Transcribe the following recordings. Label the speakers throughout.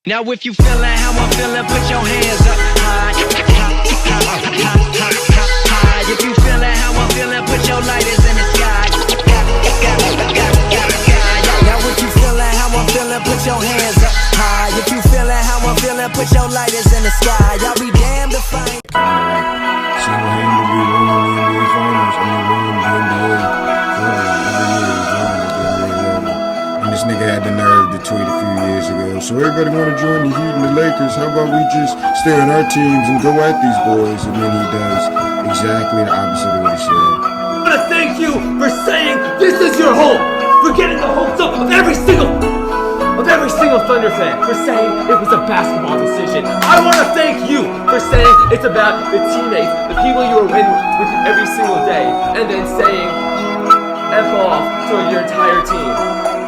Speaker 1: Now if you feeling how I'm feeling, put your hands up high. If you feeling how I'm feeling, put your lighters in the sky. Now if you feeling how I'm feeling, put your hands up high. If you feeling how I'm feeling, put your lighters in the sky. Y'all be damned if I ain't.
Speaker 2: Single-handedly winning the NBA Finals. I mean, winning the NBA every year. And this nigga had the nerve to tweet a few years ago. So everybody want to join the Heat and the Lakers. How about we just stay on our teams and go at these boys? And then he does exactly the opposite of what he said.
Speaker 3: I want to thank you for saying this is your home. For getting the hopes up of every single Thunder fan. For saying it was a basketball decision. I want to thank you for saying it's about the teammates, the people you are in with every single day, and then saying F off to your entire team.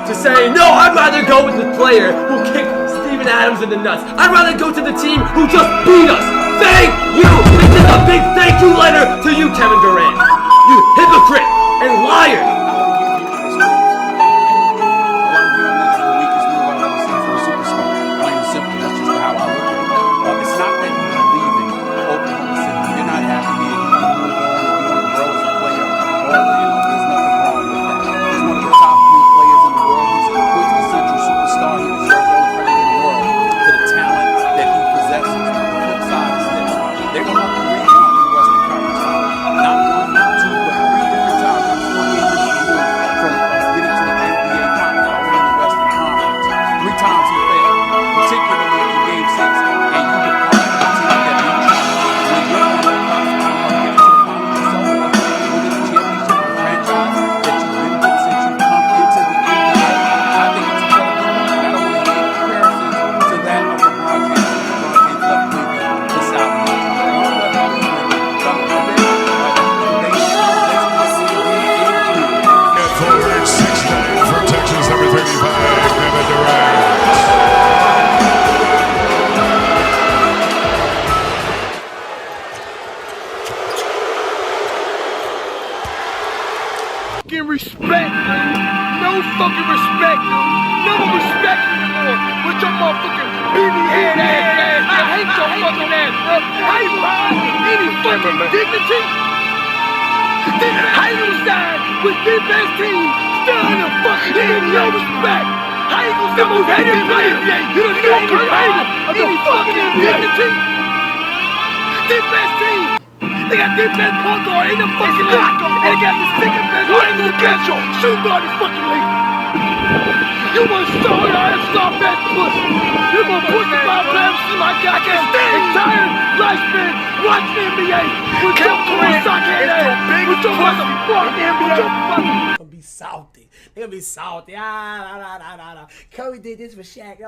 Speaker 3: To say, no, I'd rather go with the player who kicked Steven Adams in the nuts. I'd rather go to the team who just beat us. Thank you! This is a big thank you letter to you, Kevin Durant. You hypocrite and liar! Respect, no fucking respect, no respect anymore with your motherfucking baby head ass. I hate your fucking ass, bro. How you have any fucking dignity? How you sign with the best team still in the fucking game? No respect. How you gonna say most hated player? You don't have any fucking dignity. The best team. They got the best point guard in the fucking league. And they got the second best point in the best shoot guard in the fucking league. You want to show your ass soft ass pussy. You want to push the ball players see my guy can stand entire lifespan watching the NBA with your career soccer ass. With your motherfucking NBA. Gonna be salty. They gonna be salty. Curry did this for Shaq.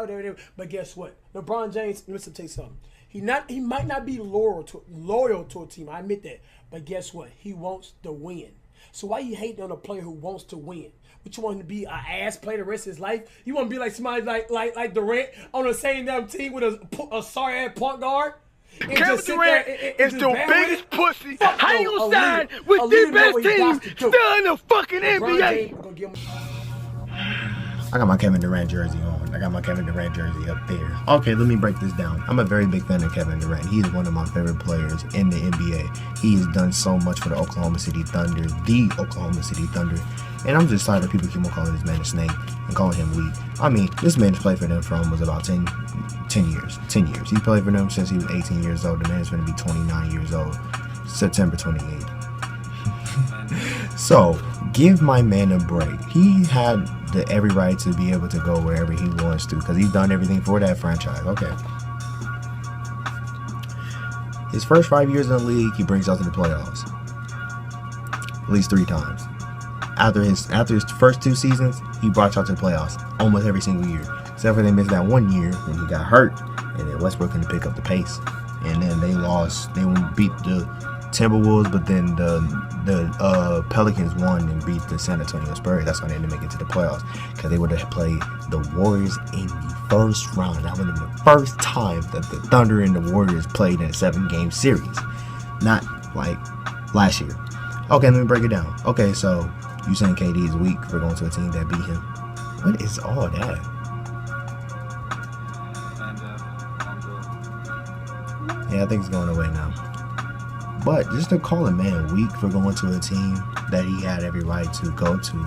Speaker 3: But guess what? LeBron James, listen, tell you something. He might not be loyal to a team. I admit that. But guess what? He wants to win. So why you hating on a player who wants to win? But you want him to be an ass player the rest of his life? You want to be like somebody like Durant on the same damn team with a sorry ass point guard?
Speaker 4: Kevin Durant is the biggest pussy. How you sign with the best team still in the fucking NBA?
Speaker 5: I got my Kevin Durant jersey on. I got my Kevin Durant jersey up there. Okay, let me break this down. I'm a very big fan of Kevin Durant. He is one of my favorite players in the NBA. He has done so much for the Oklahoma City Thunder, And I'm just tired of people keep on calling this man a snake and calling him weak. I mean, this man has played for them for almost about 10 years. 10 years. He played for them since he was 18 years old. The man is going to be 29 years old, September 28th. So, give my man a break. He had every right to be able to go wherever he wants to because he's done everything for that franchise. Okay. His first 5 years in the league, he brings us to the playoffs. At least 3 times. After his first 2 seasons, he brought y'all to the playoffs almost every single year. Except for they missed that 1 year when he got hurt. And then Westbrook couldn't pick up the pace. And then they lost. They beat the Timberwolves, but then the Pelicans won and beat the San Antonio Spurs. That's why they didn't make it to the playoffs, because they would have played the Warriors in the first round. That would have been the first time that the Thunder and the Warriors played in a 7-game series, not like last year. Okay, let me break it down. Okay, so you saying KD is weak for going to a team that beat him? What is all that?
Speaker 6: And
Speaker 5: Yeah, I think it's going away now. But just to call a man weak for going to a team that he had every right to go to,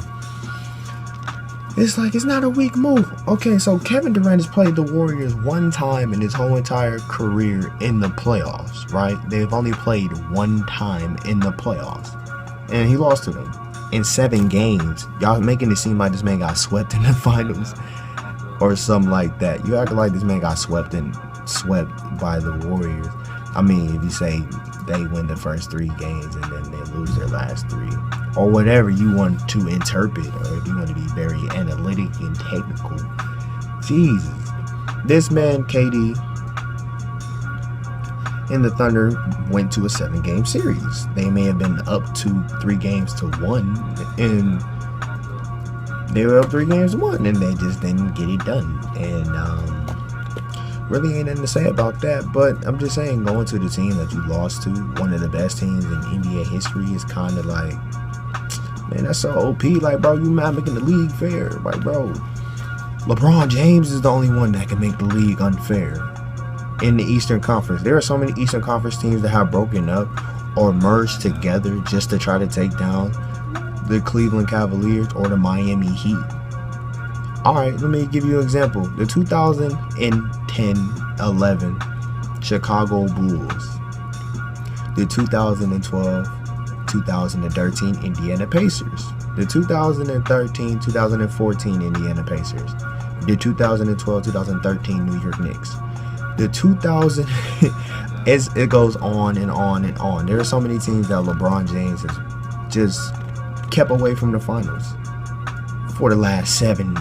Speaker 5: it's like, it's not a weak move. Okay, so Kevin Durant has played the Warriors one time in his whole entire career in the playoffs, right? They've only played one time in the playoffs, and he lost to them in 7 games. Y'all making it seem like this man got swept in the finals or something like that. You act like this man got swept by the Warriors. I mean, if you say they win the first 3 games and then they lose their last 3, or whatever you want to interpret, or if you want to be very analytic and technical. Jesus. This man, KD, and the Thunder went to a 7-game series. They may have been up to 3-1, and they were up 3-1, and they just didn't get it done. And really ain't nothing to say about that, but I'm just saying, going to the team that you lost to, one of the best teams in NBA history, is kind of like, man, that's so OP. Like, bro, you not making the league fair. Like, bro, LeBron James is the only one that can make the league unfair in the Eastern Conference. There are so many Eastern Conference teams that have broken up or merged together just to try to take down the Cleveland Cavaliers or the Miami Heat. Alright, let me give you an example. The 2010-11 Chicago Bulls. The 2012-2013 Indiana Pacers. The 2013-2014 Indiana Pacers. The 2012-2013 New York Knicks. The 2000... it goes on and on and on. There are so many teams that LeBron James has just kept away from the finals for the last 7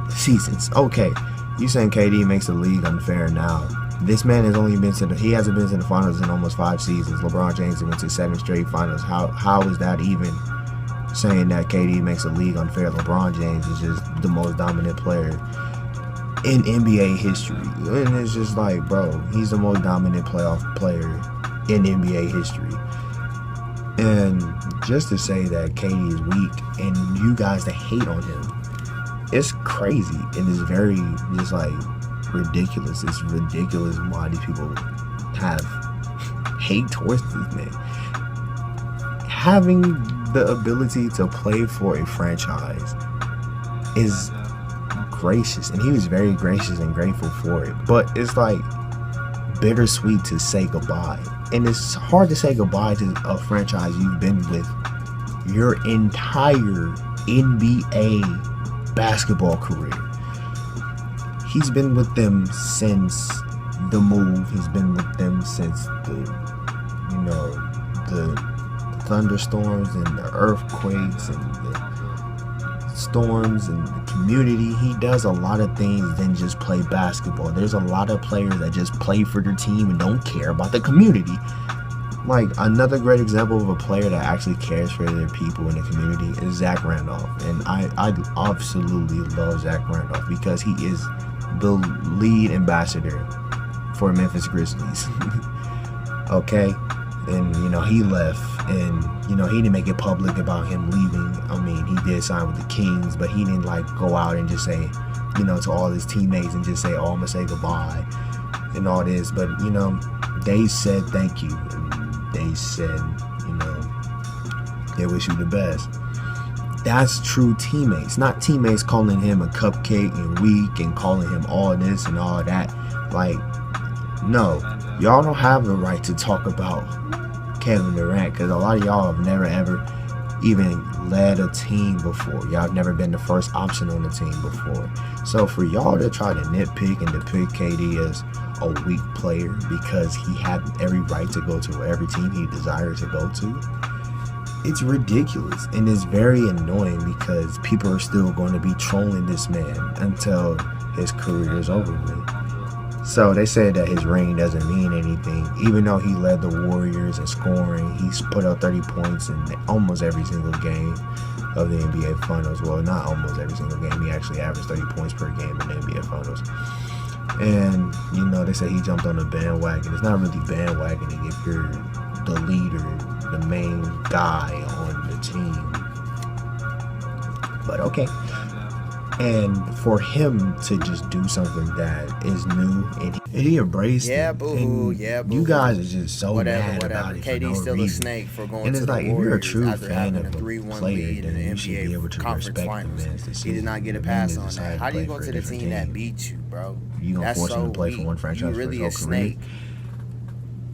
Speaker 5: seasons. Okay, you saying KD makes the league unfair now. This man has only been to he hasn't been to the finals in almost 5 seasons. LeBron James went to 7 straight finals. How is that even saying that KD makes the league unfair? LeBron James is just the most dominant player in NBA history. And it's just like, bro, he's the most dominant playoff player in NBA history. And just to say that KD is weak and you guys that hate on him, it's crazy, and it's very just like ridiculous. It's ridiculous why these people have hate towards this man. Having the ability to play for a franchise is gracious, and he was very gracious and grateful for it. But it's like bittersweet to say goodbye, and it's hard to say goodbye to a franchise you've been with your entire NBA basketball career. He's been with them since the move. He's been with them since the thunderstorms and the earthquakes and the storms and the community. He does a lot of things than just play basketball. There's a lot of players that just play for their team and don't care about the community. Like, another great example of a player that actually cares for their people in the community is Zach Randolph. And I absolutely love Zach Randolph because he is the lead ambassador for Memphis Grizzlies. Okay? And, he left, and, he didn't make it public about him leaving. I mean, he did sign with the Kings, but he didn't, go out and just say, to all his teammates and just say, oh, I'm going to say goodbye and all this. But, they said thank you. And they said, they wish you the best. That's true teammates, not teammates calling him a cupcake and weak and calling him all this and all that. Like, no, y'all don't have the right to talk about Kevin Durant, because a lot of y'all have never ever even led a team before. Y'all have never been the first option on the team before. So for y'all to try to nitpick and depict KD as a weak player because he had every right to go to every team he desired to go to, it's ridiculous, and it's very annoying because people are still going to be trolling this man until his career is over with. So they said that his ring doesn't mean anything, even though he led the Warriors in scoring. He's put up 30 points in almost every single game of the NBA Finals. Well, not almost every single game. He actually averaged 30 points per game in the NBA Finals. And, they say he jumped on the bandwagon. It's not really bandwagoning if you're the leader, the main guy on the team. But okay. And for him to just do something that is new and he embraced it.
Speaker 6: Boo-hoo,
Speaker 5: And
Speaker 6: boo-hoo.
Speaker 5: you guys are just so mad
Speaker 6: Whatever.
Speaker 5: about it for
Speaker 6: KD's
Speaker 5: no
Speaker 6: still
Speaker 5: reason.
Speaker 6: a snake for going
Speaker 5: And
Speaker 6: to
Speaker 5: it's
Speaker 6: the
Speaker 5: like, if you're a
Speaker 6: Warriors
Speaker 5: true
Speaker 6: after
Speaker 5: fan
Speaker 6: having
Speaker 5: of
Speaker 6: a
Speaker 5: a
Speaker 6: 3-1
Speaker 5: player,
Speaker 6: lead in
Speaker 5: then
Speaker 6: the
Speaker 5: you should be able
Speaker 6: NBA
Speaker 5: to
Speaker 6: Conference
Speaker 5: respect
Speaker 6: Finals.
Speaker 5: the man's decision.
Speaker 6: He did not get a
Speaker 5: The man
Speaker 6: pass
Speaker 5: has
Speaker 6: on
Speaker 5: decided
Speaker 6: that.
Speaker 5: to
Speaker 6: How do you
Speaker 5: play
Speaker 6: go
Speaker 5: for
Speaker 6: to
Speaker 5: a
Speaker 6: the
Speaker 5: different
Speaker 6: team that
Speaker 5: team.
Speaker 6: beat you, bro?
Speaker 5: You gonna
Speaker 6: That's
Speaker 5: force him
Speaker 6: so
Speaker 5: to play for
Speaker 6: weak.
Speaker 5: one franchise
Speaker 6: You
Speaker 5: for
Speaker 6: really
Speaker 5: his
Speaker 6: a
Speaker 5: whole career?
Speaker 6: snake.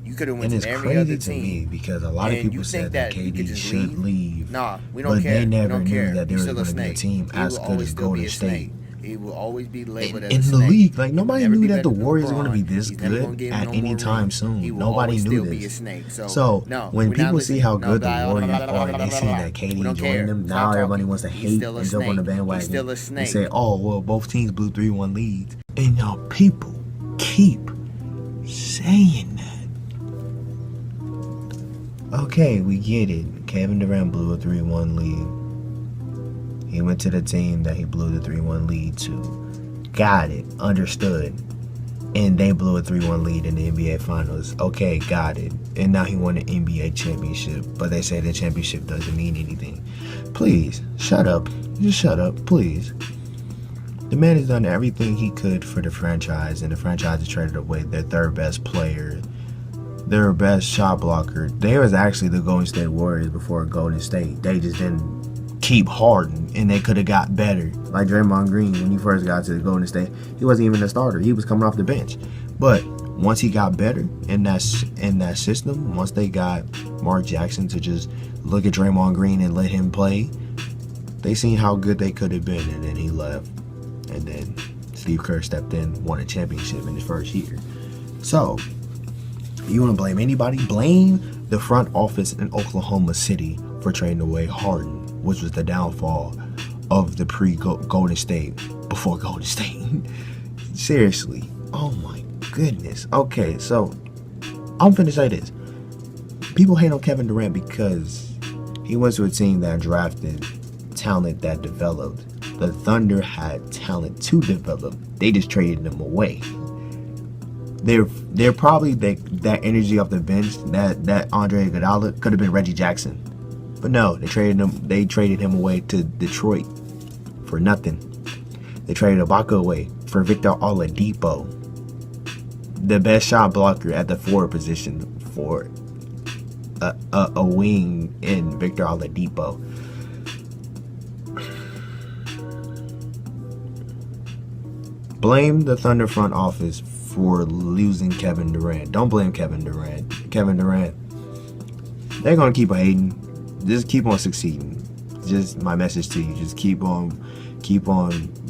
Speaker 6: You could have went
Speaker 5: And
Speaker 6: to
Speaker 5: it's
Speaker 6: every other
Speaker 5: crazy to me
Speaker 6: team.
Speaker 5: because a lot of
Speaker 6: And
Speaker 5: people
Speaker 6: you
Speaker 5: said
Speaker 6: think
Speaker 5: that
Speaker 6: that you could
Speaker 5: KD
Speaker 6: just
Speaker 5: should leave.
Speaker 6: Nah, we don't
Speaker 5: but
Speaker 6: care.
Speaker 5: they never
Speaker 6: we don't
Speaker 5: knew
Speaker 6: care.
Speaker 5: that there
Speaker 6: He's
Speaker 5: was
Speaker 6: still a
Speaker 5: going to be a
Speaker 6: snake.
Speaker 5: team
Speaker 6: He
Speaker 5: as
Speaker 6: will
Speaker 5: good
Speaker 6: always
Speaker 5: as
Speaker 6: still be
Speaker 5: Golden
Speaker 6: a
Speaker 5: State.
Speaker 6: snake. He will always be labeled as a
Speaker 5: In the
Speaker 6: snake.
Speaker 5: league, like
Speaker 6: He will
Speaker 5: nobody
Speaker 6: never
Speaker 5: knew
Speaker 6: be
Speaker 5: that
Speaker 6: better
Speaker 5: the
Speaker 6: than
Speaker 5: Warriors are going to
Speaker 6: LeBron.
Speaker 5: be this
Speaker 6: He's never gonna
Speaker 5: good
Speaker 6: give him
Speaker 5: at
Speaker 6: no
Speaker 5: any
Speaker 6: more
Speaker 5: time
Speaker 6: rings.
Speaker 5: soon.
Speaker 6: He will
Speaker 5: Nobody
Speaker 6: always
Speaker 5: knew
Speaker 6: still be a
Speaker 5: this.
Speaker 6: snake.
Speaker 5: So
Speaker 6: no,
Speaker 5: when
Speaker 6: we're not
Speaker 5: people see how
Speaker 6: listening.
Speaker 5: good
Speaker 6: No,
Speaker 5: the Warriors are and they see that
Speaker 6: we
Speaker 5: KD
Speaker 6: don't care.
Speaker 5: joined them, now
Speaker 6: Stop
Speaker 5: everybody
Speaker 6: talking.
Speaker 5: wants to
Speaker 6: He's
Speaker 5: hate
Speaker 6: still a
Speaker 5: and jump on the
Speaker 6: snake.
Speaker 5: bandwagon.
Speaker 6: He's still a
Speaker 5: They
Speaker 6: snake.
Speaker 5: say, oh, well, both teams blew 3-1 leads. And y'all people keep saying that. Okay, we get it. Kevin Durant blew a 3-1 lead. He went to the team that he blew the 3-1 lead to. Got it. Understood. And they blew a 3-1 lead in the NBA Finals. Okay, got it. And now he won an NBA championship. But they say the championship doesn't mean anything. Please, shut up. Just shut up, please. The man has done everything he could for the franchise, and the franchise has traded away their third best player, their best shot blocker. They was actually the Golden State Warriors before Golden State. They just didn't keep Harden, and they could have got better. Like Draymond Green, when he first got to the Golden State, he wasn't even a starter. He was coming off the bench. But once he got better in that system, once they got Mark Jackson to just look at Draymond Green and let him play, they seen how good they could have been, and then he left. And then Steve Kerr stepped in, won a championship in his first year. So, you want to blame anybody? Blame the front office in Oklahoma City for trading away Harden, which was the downfall of the pre-Golden State, before Golden State. Seriously. Oh my goodness. Okay, so I'm finna say this. People hate on Kevin Durant because he went to a team that drafted talent that developed. The Thunder had talent to develop. They just traded them away. They're probably that energy off the bench, that Andre Iguodala could have been Reggie Jackson. But no, they traded him away to Detroit for nothing. They traded Ibaka away for Victor Oladipo, the best shot blocker at the forward position, for a wing in Victor Oladipo. Blame the Thunder front office for losing Kevin Durant. Don't blame Kevin Durant. Kevin Durant, they're gonna keep hating. Just keep on succeeding. Just my message to you. Just keep on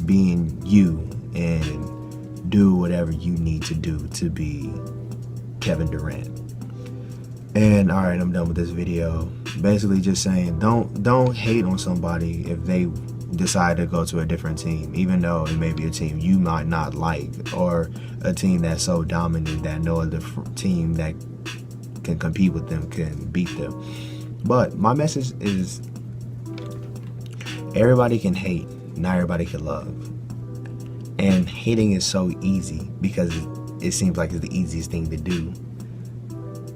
Speaker 5: being you and do whatever you need to do to be Kevin Durant. And all right, I'm done with this video. Basically, just saying, don't hate on somebody if they decide to go to a different team, even though it may be a team you might not like, or a team that's so dominant that no other team that can compete with them can beat them. But my message is, everybody can hate, not everybody can love. And hating is so easy because it seems like it's the easiest thing to do.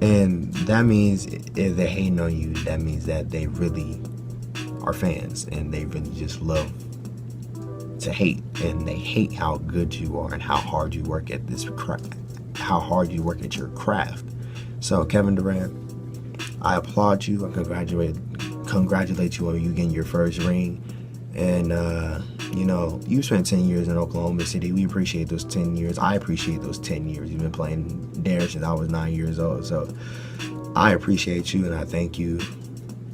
Speaker 5: And that means if they're hating on you, that means that they really are fans and they really just love to hate, and they hate how good you are and how hard you work at this craft, how hard you work at your craft. So Kevin Durant, I applaud you. I congratulate you on you getting your first ring. And you spent 10 years in Oklahoma City. We appreciate those 10 years. I appreciate those 10 years. You've been playing there since I was 9 years old. So I appreciate you and I thank you.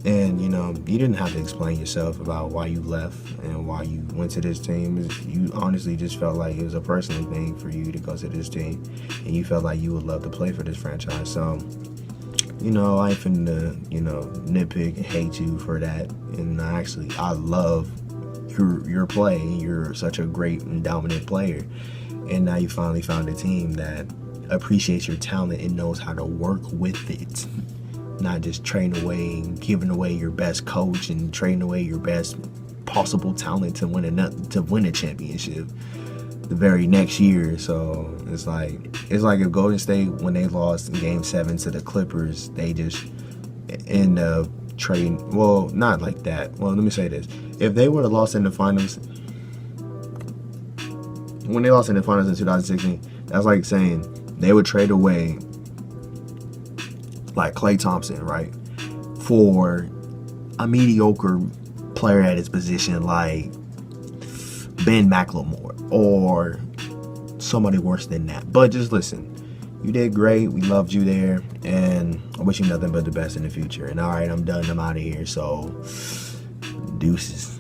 Speaker 5: And, you didn't have to explain yourself about why you left and why you went to this team. You honestly just felt like it was a personal thing for you to go to this team. And you felt like you would love to play for this franchise. So, I ain't finna, nitpick and hate you for that. And I love your play. You're such a great and dominant player. And now you finally found a team that appreciates your talent and knows how to work with it. Not just trading away and giving away your best coach and trading away your best possible talent to win a championship the very next year. So it's like if Golden State, when they lost in Game 7 to the Clippers, they just end up trading. Well, not like that. Well, let me say this: if they would have lost in the finals, when they lost in the finals in 2016, that's like saying they would trade away like Klay Thompson, right, for a mediocre player at his position like Ben McLemore or somebody worse than that. But just listen, you did great. We loved you there, and I wish you nothing but the best in the future. And all right, I'm done. I'm out of here. So, deuces.